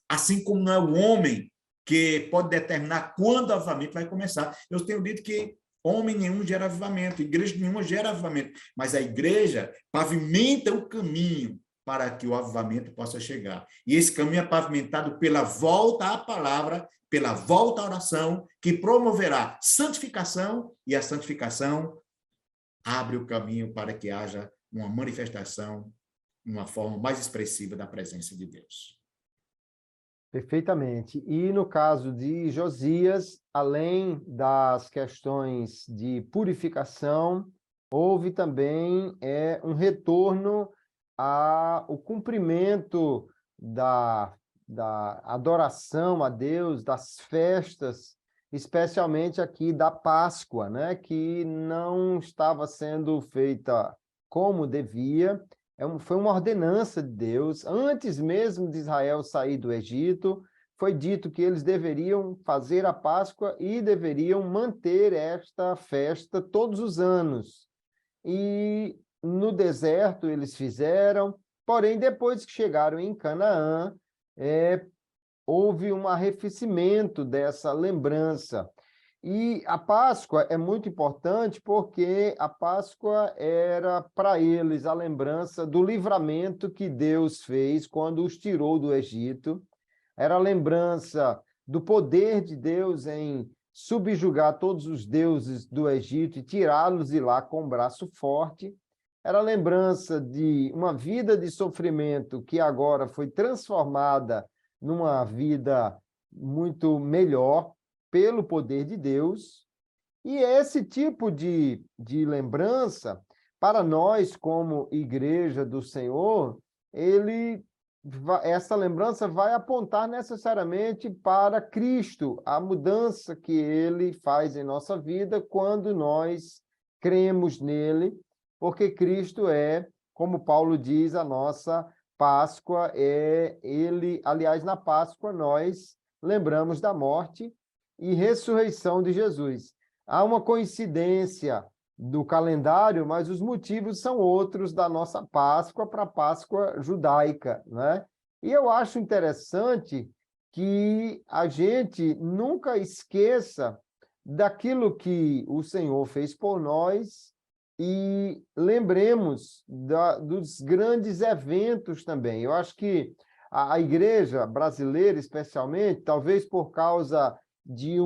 Assim como não é o homem que pode determinar quando o avivamento vai começar. Eu tenho dito que homem nenhum gera avivamento, igreja nenhuma gera avivamento, mas a igreja pavimenta o caminho para que o avivamento possa chegar. E esse caminho é pavimentado pela volta à palavra, pela volta à oração, que promoverá santificação, e a santificação abre o caminho para que haja uma manifestação, uma forma mais expressiva da presença de Deus. Perfeitamente. E no caso de Josias, além das questões de purificação, houve também um retorno ao cumprimento da adoração a Deus, das festas, especialmente aqui da Páscoa, né, que não estava sendo feita como devia. Foi uma ordenança de Deus. Antes mesmo de Israel sair do Egito, foi dito que eles deveriam fazer a Páscoa e deveriam manter esta festa todos os anos. E no deserto eles fizeram, porém, depois que chegaram em Canaã, houve um arrefecimento dessa lembrança. E a Páscoa é muito importante porque a Páscoa era para eles a lembrança do livramento que Deus fez quando os tirou do Egito. Era a lembrança do poder de Deus em subjugar todos os deuses do Egito e tirá-los de lá com um braço forte. Era a lembrança de uma vida de sofrimento que agora foi transformada numa vida muito melhor. pelo poder de Deus, e esse tipo de lembrança, para nós, como igreja do Senhor, essa lembrança vai apontar necessariamente para Cristo, a mudança que ele faz em nossa vida quando nós cremos nele, porque Cristo é, como Paulo diz, a nossa Páscoa, aliás, na Páscoa nós lembramos da morte e ressurreição de Jesus. Há uma coincidência do calendário, mas os motivos são outros da nossa Páscoa para a Páscoa judaica, né? E eu acho interessante que a gente nunca esqueça daquilo que o Senhor fez por nós e lembremos dos grandes eventos também. Eu acho que a igreja brasileira, especialmente, talvez por causa de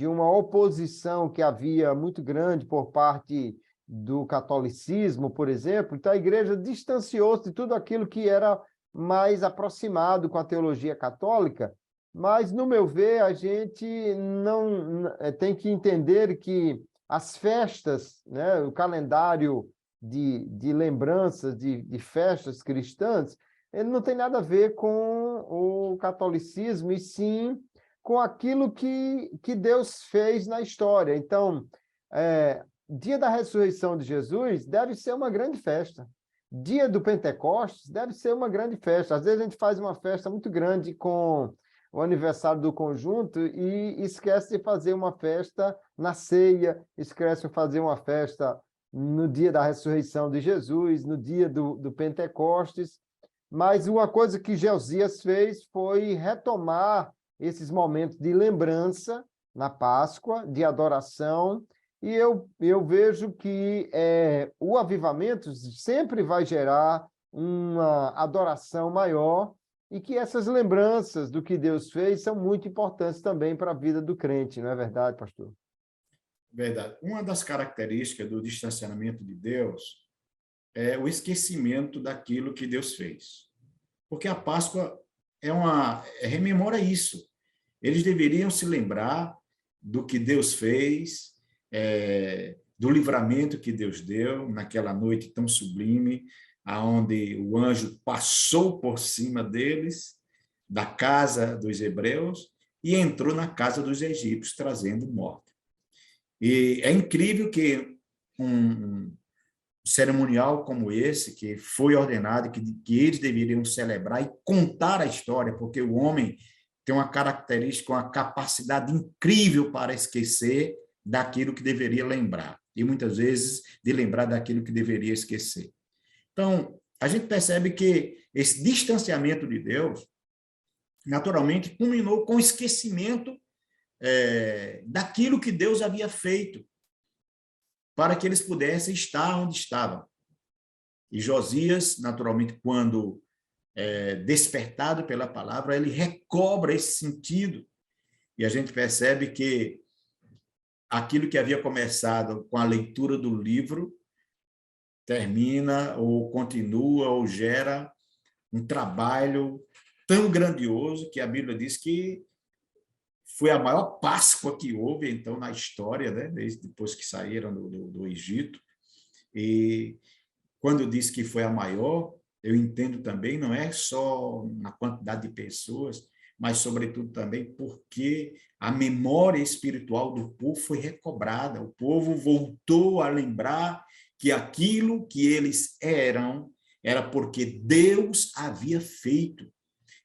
uma oposição que havia muito grande por parte do catolicismo, por exemplo, então a igreja distanciou-se de tudo aquilo que era mais aproximado com a teologia católica, mas, no meu ver, a gente não tem que entender que as festas, né, o calendário de lembranças de festas cristãs, ele não tem nada a ver com o catolicismo, e sim com aquilo que Deus fez na história. Então, dia da ressurreição de Jesus deve ser uma grande festa. Dia do Pentecostes deve ser uma grande festa. Às vezes a gente faz uma festa muito grande com o aniversário do conjunto e esquece de fazer uma festa na ceia, esquece de fazer uma festa no dia da ressurreição de Jesus, no dia do Pentecostes. Mas uma coisa que Josias fez foi retomar esses momentos de lembrança na Páscoa, de adoração, e eu vejo que o avivamento sempre vai gerar uma adoração maior e que essas lembranças do que Deus fez são muito importantes também para a vida do crente, não é verdade, pastor? Verdade. Uma das características do distanciamento de Deus é o esquecimento daquilo que Deus fez. Porque a Páscoa rememora isso. Eles deveriam se lembrar do que Deus fez, do livramento que Deus deu naquela noite tão sublime, aonde o anjo passou por cima deles, da casa dos hebreus, e entrou na casa dos egípcios, trazendo morte. E é incrível que um cerimonial como esse, que foi ordenado, que eles deveriam celebrar e contar a história, porque o homem tem uma característica, uma capacidade incrível para esquecer daquilo que deveria lembrar, e muitas vezes de lembrar daquilo que deveria esquecer. Então, a gente percebe que esse distanciamento de Deus, naturalmente, culminou com o esquecimento daquilo que Deus havia feito, para que eles pudessem estar onde estavam. E Josias, naturalmente, quando despertado pela palavra, ele recobra esse sentido. E a gente percebe que aquilo que havia começado com a leitura do livro termina, ou continua, ou gera um trabalho tão grandioso que a Bíblia diz que foi a maior Páscoa que houve, então, na história, né? Desde depois que saíram do Egito. E quando diz que foi a maior, eu entendo também, não é só na quantidade de pessoas, mas, sobretudo, também porque a memória espiritual do povo foi recobrada. O povo voltou a lembrar que aquilo que eles eram era porque Deus havia feito.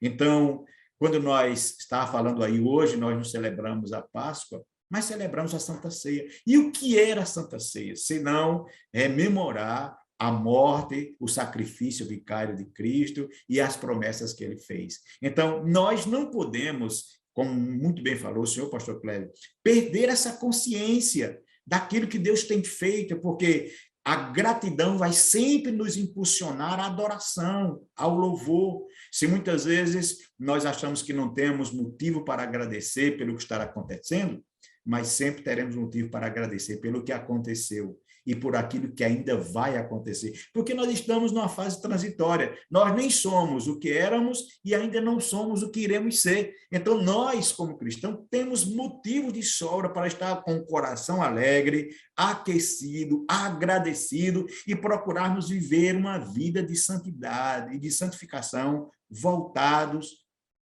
Então, quando nós estávamos falando aí hoje, nós não celebramos a Páscoa, mas celebramos a Santa Ceia. E o que era a Santa Ceia? Senão rememorar a morte, o sacrifício vicário de Cristo e as promessas que ele fez. Então, nós não podemos, como muito bem falou o senhor pastor Cléber, perder essa consciência daquilo que Deus tem feito, porque a gratidão vai sempre nos impulsionar à adoração, ao louvor. Se muitas vezes nós achamos que não temos motivo para agradecer pelo que está acontecendo, mas sempre teremos motivo para agradecer pelo que aconteceu. e por aquilo que ainda vai acontecer. Porque nós estamos numa fase transitória. Nós nem somos o que éramos e ainda não somos o que iremos ser. Então, nós, como cristãos, temos motivo de sobra para estar com o coração alegre, aquecido, agradecido e procurarmos viver uma vida de santidade e de santificação voltados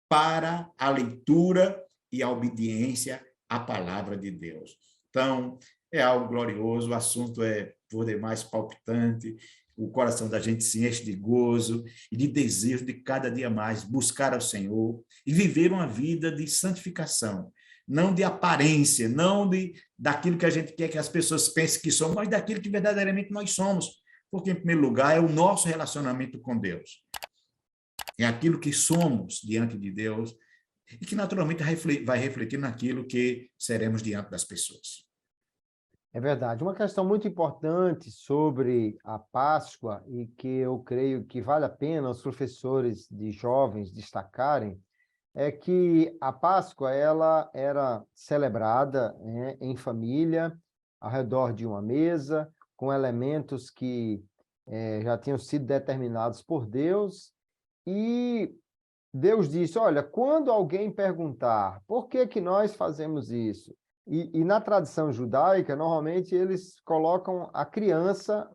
para a leitura e a obediência à palavra de Deus. Então, é algo glorioso, o assunto é por demais palpitante, o coração da gente se enche de gozo e de desejo de cada dia mais buscar ao Senhor e viver uma vida de santificação, não de aparência, não daquilo que a gente quer que as pessoas pensem que somos, mas daquilo que verdadeiramente nós somos, porque, em primeiro lugar, é o nosso relacionamento com Deus. É aquilo que somos diante de Deus e que, naturalmente, vai refletir naquilo que seremos diante das pessoas. É verdade. Uma questão muito importante sobre a Páscoa e que eu creio que vale a pena os professores de jovens destacarem é que a Páscoa ela era celebrada, né, em família, ao redor de uma mesa, com elementos que já tinham sido determinados por Deus. E Deus disse, olha, quando alguém perguntar por que que nós fazemos isso? E na tradição judaica, normalmente eles colocam a criança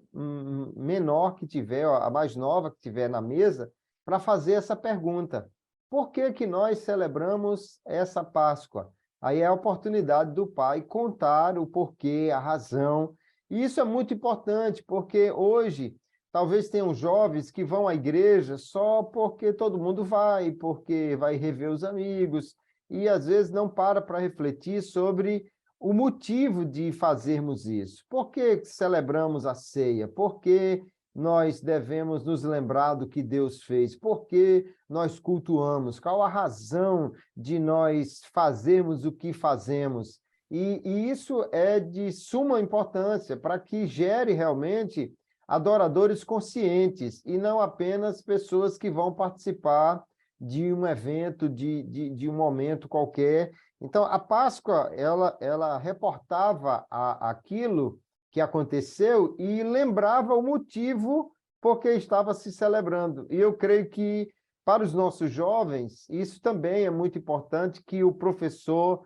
menor que tiver, a mais nova que tiver na mesa, para fazer essa pergunta. Por que que nós celebramos essa Páscoa? Aí é a oportunidade do pai contar o porquê, a razão. E isso é muito importante, porque hoje talvez tenham jovens que vão à igreja só porque todo mundo vai, porque vai rever os amigos, e às vezes não para refletir sobre o motivo de fazermos isso. Por que celebramos a ceia? Por que nós devemos nos lembrar do que Deus fez? Por que nós cultuamos? Qual a razão de nós fazermos o que fazemos? E isso é de suma importância para que gere realmente adoradores conscientes e não apenas pessoas que vão participar de um evento, de um momento qualquer. Então, a Páscoa, ela reportava aquilo que aconteceu e lembrava o motivo por que estava se celebrando. E eu creio que, para os nossos jovens, isso também é muito importante, que o professor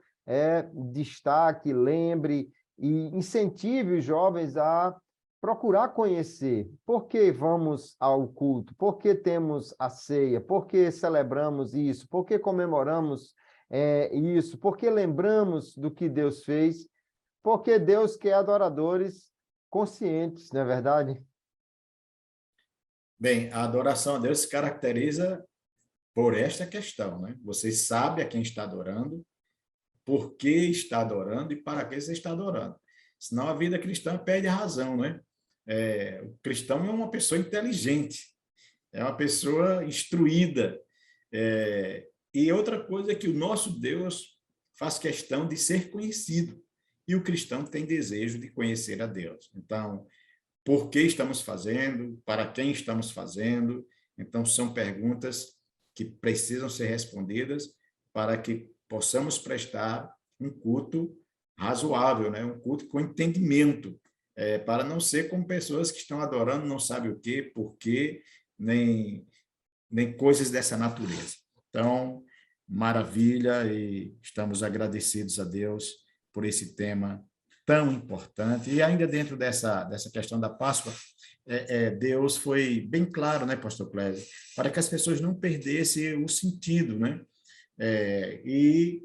destaque, lembre e incentive os jovens a procurar conhecer por que vamos ao culto, por que temos a ceia, por que celebramos isso, por que comemoramos isso, por que lembramos do que Deus fez, porque Deus quer adoradores conscientes, não é verdade? Bem, a adoração a Deus se caracteriza por esta questão, né? Você sabe a quem está adorando, por que está adorando e para que você está adorando. Senão a vida cristã perde a razão, né? O cristão é uma pessoa inteligente, é uma pessoa instruída. E outra coisa é que o nosso Deus faz questão de ser conhecido. E o cristão tem desejo de conhecer a Deus. Então, por que estamos fazendo? Para quem estamos fazendo? Então, são perguntas que precisam ser respondidas para que possamos prestar um culto razoável, né? Um culto com entendimento, para não ser como pessoas que estão adorando, não sabem o quê, por quê, nem coisas dessa natureza. Então, maravilha, e estamos agradecidos a Deus por esse tema tão importante. E ainda dentro dessa questão da Páscoa, Deus foi bem claro, né, pastor Cléber, para que as pessoas não perdessem o sentido, né? E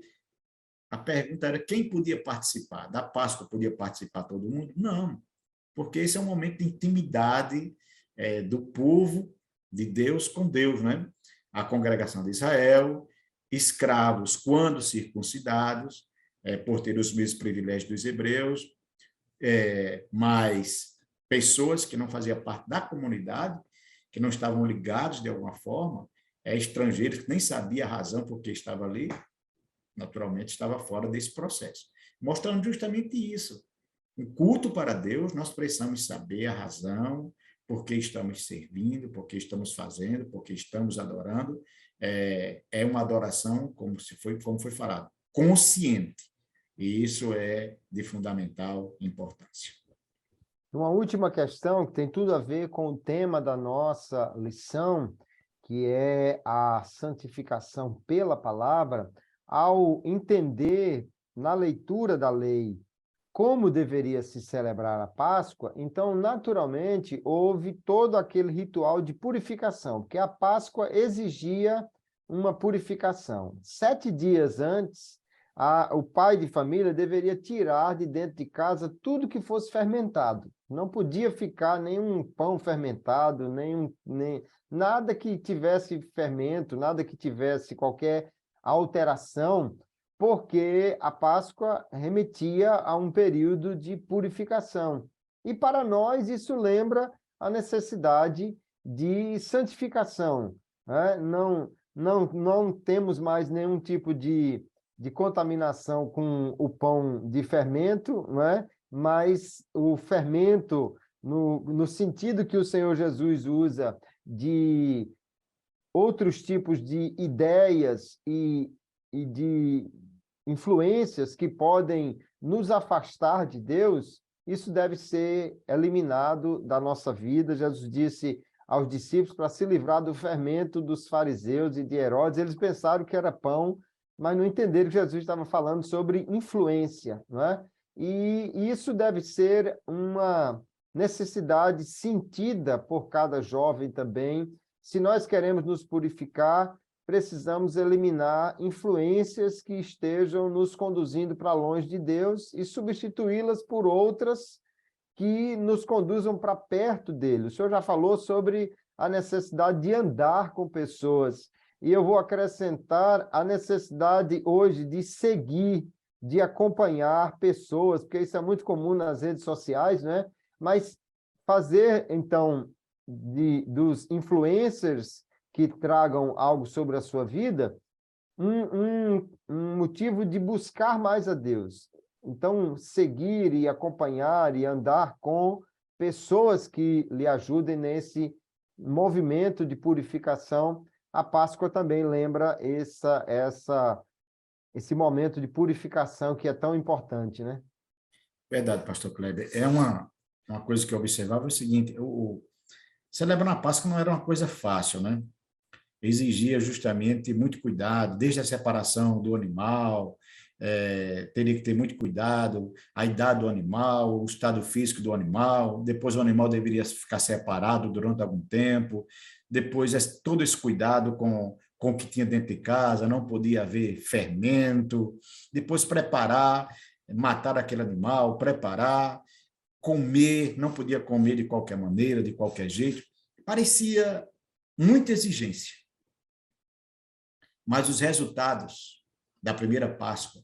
a pergunta era quem podia participar? Da Páscoa podia participar todo mundo? Não, porque esse é um momento de intimidade do povo de Deus com Deus, né? A congregação de Israel, escravos quando circuncidados, por ter os mesmos privilégios dos hebreus, mas pessoas que não faziam parte da comunidade, que não estavam ligados de alguma forma, estrangeiros que nem sabiam a razão por que estava ali, naturalmente estava fora desse processo. Mostrando justamente isso. Um culto para Deus, nós precisamos saber a razão, por que estamos servindo, por que estamos fazendo, por que estamos adorando. É uma adoração, como foi falado, consciente. E isso é de fundamental importância. Uma última questão que tem tudo a ver com o tema da nossa lição, que é a santificação pela palavra, ao entender na leitura da lei como deveria se celebrar a Páscoa, então, naturalmente, houve todo aquele ritual de purificação, porque a Páscoa exigia uma purificação. 7 dias antes, o pai de família deveria tirar de dentro de casa tudo que fosse fermentado. Não podia ficar nenhum pão fermentado, nem nada que tivesse fermento, nada que tivesse qualquer alteração, porque a Páscoa remetia a um período de purificação. E para nós isso lembra a necessidade de santificação, né? Não temos mais nenhum tipo de contaminação com o pão de fermento, não é? Mas o fermento, no sentido que o Senhor Jesus usa de outros tipos de ideias e de influências que podem nos afastar de Deus, isso deve ser eliminado da nossa vida. Jesus disse aos discípulos para se livrar do fermento dos fariseus e de Herodes. Eles pensaram que era pão, mas não entenderam que Jesus estava falando sobre influência, não é? E isso deve ser uma necessidade sentida por cada jovem também. Se nós queremos nos purificar, precisamos eliminar influências que estejam nos conduzindo para longe de Deus e substituí-las por outras que nos conduzam para perto dele. O senhor já falou sobre a necessidade de andar com pessoas, e eu vou acrescentar a necessidade hoje de seguir, de acompanhar pessoas, porque isso é muito comum nas redes sociais, né? Mas fazer, então, dos influencers que tragam algo sobre a sua vida um motivo de buscar mais a Deus. Então, seguir e acompanhar e andar com pessoas que lhe ajudem nesse movimento de purificação. A Páscoa também lembra esse momento de purificação que é tão importante, né? Verdade, pastor Kleber. É uma coisa que eu observava é o seguinte, celebrar a Páscoa não era uma coisa fácil, né? Exigia justamente muito cuidado, desde a separação do animal, teria que ter muito cuidado, a idade do animal, o estado físico do animal, depois o animal deveria ficar separado durante algum tempo, depois todo esse cuidado com o que tinha dentro de casa, não podia haver fermento, depois preparar, matar aquele animal, preparar, comer, não podia comer de qualquer maneira, de qualquer jeito, parecia muita exigência. Mas os resultados da primeira Páscoa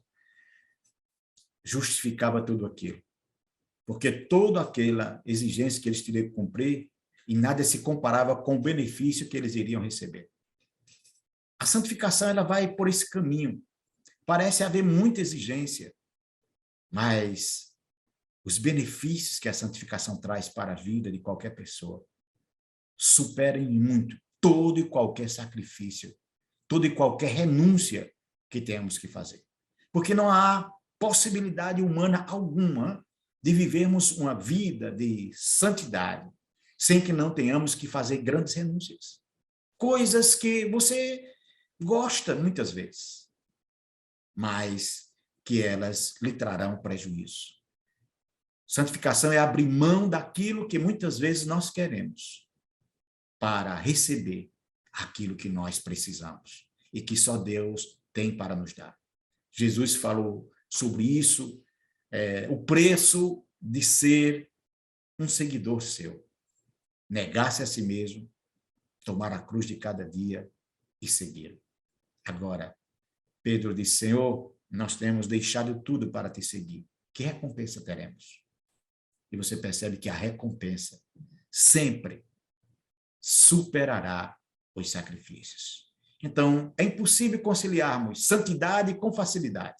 justificava tudo aquilo. Porque toda aquela exigência que eles teriam que cumprir, e nada se comparava com o benefício que eles iriam receber. A santificação ela vai por esse caminho. Parece haver muita exigência, mas os benefícios que a santificação traz para a vida de qualquer pessoa superam muito todo e qualquer sacrifício, toda e qualquer renúncia que temos que fazer. Porque não há possibilidade humana alguma de vivermos uma vida de santidade sem que não tenhamos que fazer grandes renúncias. Coisas que você gosta muitas vezes, mas que elas lhe trarão prejuízo. Santificação é abrir mão daquilo que muitas vezes nós queremos para receber aquilo que nós precisamos e que só Deus tem para nos dar. Jesus falou sobre isso, o preço de ser um seguidor seu. Negar-se a si mesmo, tomar a cruz de cada dia e segui-lo. Agora, Pedro disse, Senhor, nós temos deixado tudo para te seguir. Que recompensa teremos? E você percebe que a recompensa sempre superará os sacrifícios. Então, é impossível conciliarmos santidade com facilidade,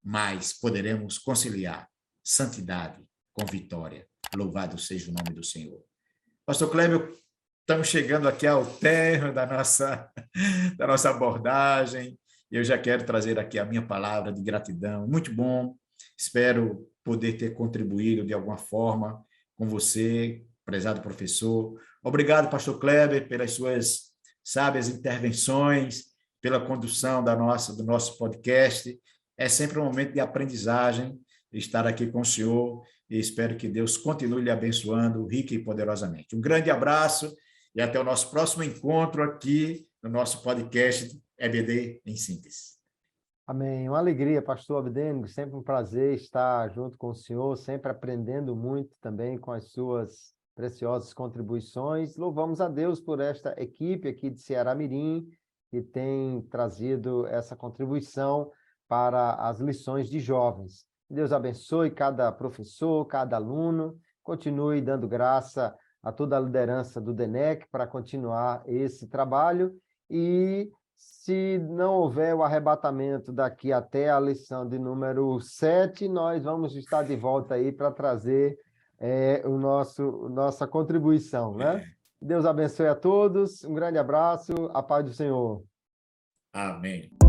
mas poderemos conciliar santidade com vitória. Louvado seja o nome do Senhor. Pastor Kleber, estamos chegando aqui ao término da nossa abordagem. Eu já quero trazer aqui a minha palavra de gratidão. Muito bom. Espero poder ter contribuído de alguma forma com você, prezado professor. Obrigado, pastor Kleber, pelas suas sábias intervenções, pela condução do nosso podcast. É sempre um momento de aprendizagem estar aqui com o senhor e espero que Deus continue lhe abençoando rica e poderosamente. Um grande abraço e até o nosso próximo encontro aqui no nosso podcast EBD em Síntese. Amém. Uma alegria, pastor Abdênico, sempre um prazer estar junto com o senhor, sempre aprendendo muito também com as suas preciosas contribuições. Louvamos a Deus por esta equipe aqui de Ceará Mirim, que tem trazido essa contribuição para as lições de jovens. Deus abençoe cada professor, cada aluno, continue dando graça a toda a liderança do DENEC para continuar esse trabalho e se não houver o arrebatamento daqui até a lição de número 7, nós vamos estar de volta aí para trazer nossa contribuição, né? Deus abençoe a todos, um grande abraço, a paz do Senhor. Amém.